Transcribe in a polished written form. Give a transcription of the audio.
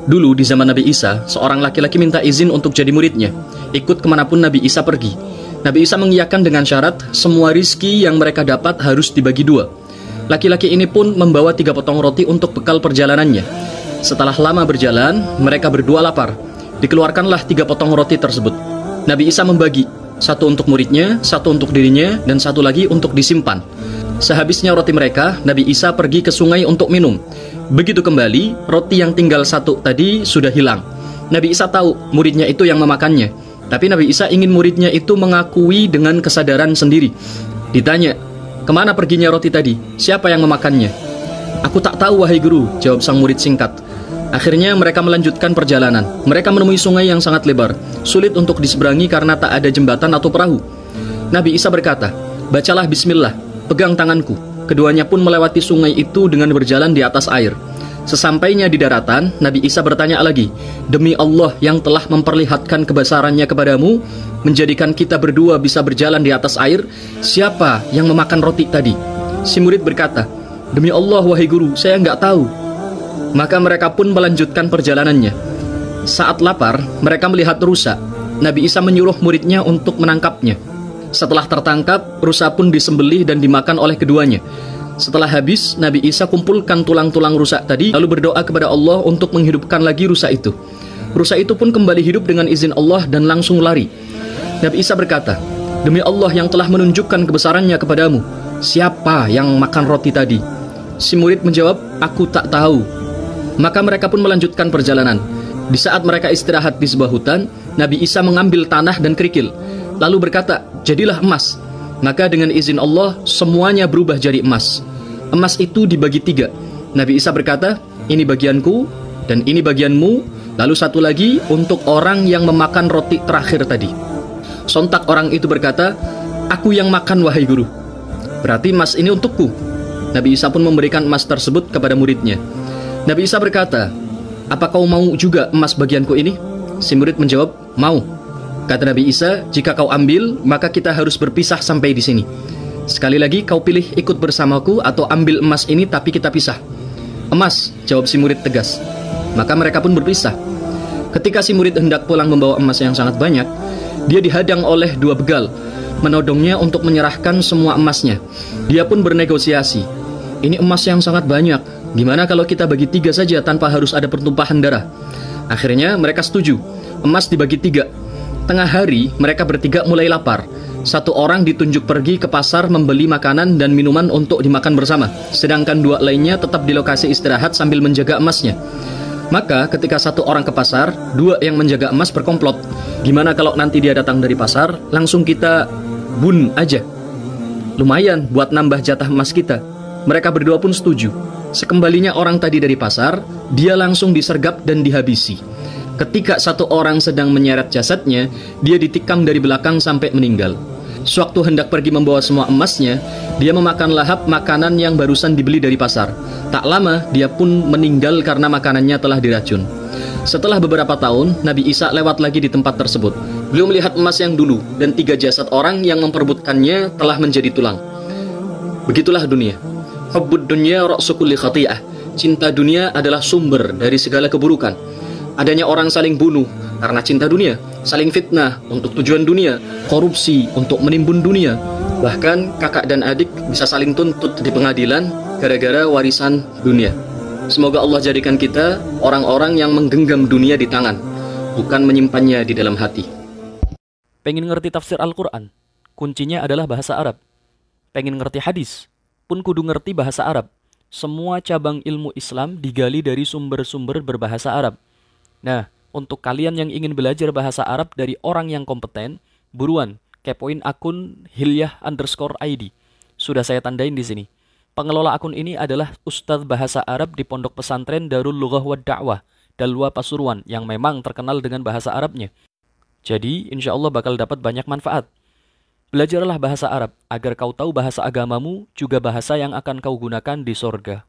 Dulu di zaman Nabi Isa, seorang laki-laki minta izin untuk jadi muridnya, ikut kemanapun Nabi Isa pergi. Nabi Isa mengiyakan dengan syarat semua rizki yang mereka dapat harus dibagi dua. Laki-laki ini pun membawa 3 potong roti untuk bekal perjalanannya. Setelah lama berjalan, mereka berdua lapar. Dikeluarkanlah 3 potong roti tersebut. Nabi Isa membagi, satu untuk muridnya, satu untuk dirinya, dan satu lagi untuk disimpan. Sehabisnya roti mereka, Nabi Isa pergi ke sungai untuk minum. Begitu kembali, roti yang tinggal satu tadi sudah hilang. Nabi Isa tahu muridnya itu yang memakannya. Tapi Nabi Isa ingin muridnya itu mengakui dengan kesadaran sendiri. Ditanya, kemana perginya roti tadi? Siapa yang memakannya? Aku tak tahu wahai guru, jawab sang murid singkat. Akhirnya mereka melanjutkan perjalanan. Mereka menemui sungai yang sangat lebar, sulit untuk diseberangi karena tak ada jembatan atau perahu. Nabi Isa berkata, bacalah bismillah, pegang tanganku. Keduanya pun melewati sungai itu dengan berjalan di atas air. Sesampainya di daratan, Nabi Isa bertanya lagi, demi Allah yang telah memperlihatkan kebesarannya kepadamu, menjadikan kita berdua bisa berjalan di atas air, siapa yang memakan roti tadi? Si murid berkata, demi Allah wahai guru, saya nggak tahu. Maka mereka pun melanjutkan perjalanannya. Saat lapar, mereka melihat rusa. Nabi Isa menyuruh muridnya untuk menangkapnya. Setelah tertangkap, rusa pun disembelih dan dimakan oleh keduanya. Setelah habis, Nabi Isa kumpulkan tulang-tulang rusa tadi, lalu berdoa kepada Allah untuk menghidupkan lagi rusa itu. Rusa itu pun kembali hidup dengan izin Allah dan langsung lari. Nabi Isa berkata, demi Allah yang telah menunjukkan kebesarannya kepadamu, siapa yang makan roti tadi? Si murid menjawab, aku tak tahu. Maka mereka pun melanjutkan perjalanan. Di saat mereka istirahat di sebuah hutan, Nabi Isa mengambil tanah dan kerikil, lalu berkata, jadilah emas. Maka dengan izin Allah, semuanya berubah jadi emas. Emas itu dibagi 3. Nabi Isa berkata, ini bagianku, dan ini bagianmu, lalu satu lagi untuk orang yang memakan roti terakhir tadi. Sontak orang itu berkata, aku yang makan wahai guru. Berarti emas ini untukku. Nabi Isa pun memberikan emas tersebut kepada muridnya. Nabi Isa berkata, apa kau mau juga emas bagianku ini? Si murid menjawab, mau. Kata Nabi Isa, jika kau ambil, maka kita harus berpisah sampai di sini. Sekali lagi kau pilih ikut bersamaku atau ambil emas ini tapi kita pisah. Emas, jawab si murid tegas. Maka mereka pun berpisah. Ketika si murid hendak pulang membawa emas yang sangat banyak, dia dihadang oleh 2 begal, menodongnya untuk menyerahkan semua emasnya. Dia pun bernegosiasi. Ini emas yang sangat banyak, gimana kalau kita bagi 3 saja tanpa harus ada pertumpahan darah? Akhirnya mereka setuju, emas dibagi 3. Tengah hari, mereka bertiga mulai lapar. Satu orang ditunjuk pergi ke pasar membeli makanan dan minuman untuk dimakan bersama. Sedangkan 2 lainnya tetap di lokasi istirahat sambil menjaga emasnya. Maka ketika satu orang ke pasar, 2 yang menjaga emas berkomplot. Gimana kalau nanti dia datang dari pasar, langsung kita bun aja. Lumayan buat nambah jatah emas kita. Mereka berdua pun setuju. Sekembalinya orang tadi dari pasar, dia langsung disergap dan dihabisi. Ketika satu orang sedang menyeret jasadnya, dia ditikam dari belakang sampai meninggal. Sewaktu hendak pergi membawa semua emasnya, dia memakan lahap makanan yang barusan dibeli dari pasar. Tak lama, dia pun meninggal karena makanannya telah diracun. Setelah beberapa tahun, Nabi Isa lewat lagi di tempat tersebut. Beliau melihat emas yang dulu, dan 3 jasad orang yang memperebutkannya telah menjadi tulang. Begitulah dunia. Hubbud dunya ra'su kulli khati'ah. Cinta dunia adalah sumber dari segala keburukan. Adanya orang saling bunuh karena cinta dunia, saling fitnah untuk tujuan dunia, korupsi untuk menimbun dunia. Bahkan kakak dan adik bisa saling tuntut di pengadilan gara-gara warisan dunia. Semoga Allah jadikan kita orang-orang yang menggenggam dunia di tangan, bukan menyimpannya di dalam hati. Pengen ngerti tafsir Al-Quran? Kuncinya adalah bahasa Arab. Pengen ngerti hadis? Pun kudu ngerti bahasa Arab. Semua cabang ilmu Islam digali dari sumber-sumber berbahasa Arab. Nah, untuk kalian yang ingin belajar bahasa Arab dari orang yang kompeten, buruan kepoin akun hilyah_id. Sudah saya tandain di sini. Pengelola akun ini adalah Ustadz Bahasa Arab di Pondok Pesantren Darul Lughah wad Da'wah, Dalwa Pasuruan, yang memang terkenal dengan bahasa Arabnya. Jadi, insya Allah bakal dapat banyak manfaat. Belajarlah bahasa Arab agar kau tahu bahasa agamamu, juga bahasa yang akan kau gunakan di sorga.